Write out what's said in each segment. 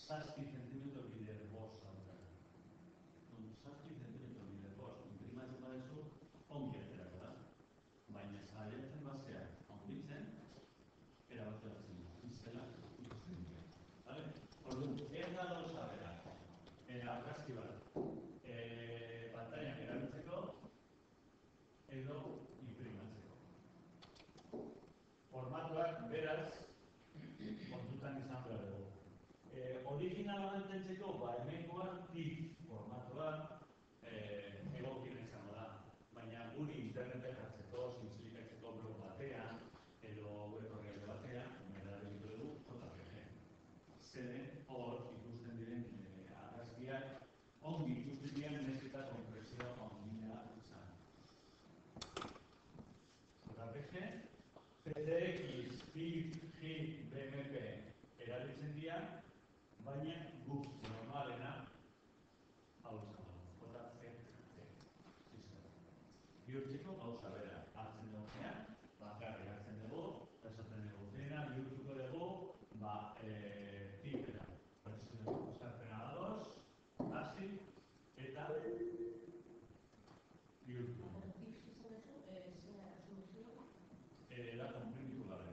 zazpi zentimetro bider bost zaudara. Zazpi zentimetro bider bost, imprimatzen badezu, ongi aterako da. Baina saiatzen bazea, handitzen, erabakitzen izela ikusten dira. Orduan, ez da gauza bera, argazki bat, pantailan erabiltzeko edo imprimatzeko. Formatuak beraz, kontutan izan behar dugu. Originala mantentzeko, hemengoa TIFF formatua egokien izango da. Baina guri interneten jartzeko, zintzilikatzeko blog batean, edo web orrialde batean, erabiltu dugu JPG. Zeren hor ikusten diren argazkiak, ongi ikusten diren nezita konpresioa ondina izan. JPG, PDX, TIFF, GIF, BMP erabiltzen dira, baina guk normalena hau izan da, JPG. Bihurtzeko gauza bera, hartzen dugunean, bakarri hartzen dugu, esaten dugu dena, bihurtuko dugu, tipera. Eskarpena dadoz, hasi, eta bihurtu. Da konprimitu gabe.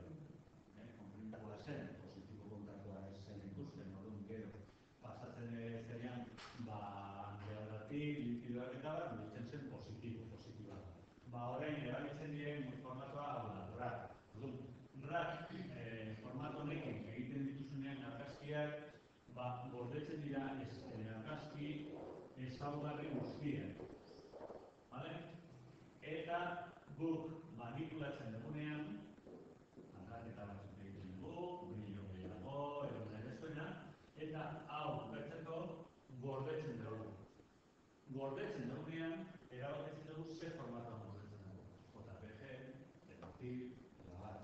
Konprimitua zen, positibo kontaktua zen ikusten, orduan gero. Pasatzen zerean, aldealdatik, likidoak eta bat, bihurtzen zen positiboa. Orain erabiltzen diren formatua hau da, RAC. RAC formato honekin egiten dituzunean argazkiak, gordetzen dira argazki ezaugarri guztiak. Eta guk manipulatzen dugunean, aldaketa batzuk egiten dugu, brillo gehiago, edo nahi eta hau bukatzeko gordetzen dugu. Gordetzen dugunean, erabakitzen dugu ze formatoan gordetzen dugu. JPG, TIFF, eta bar.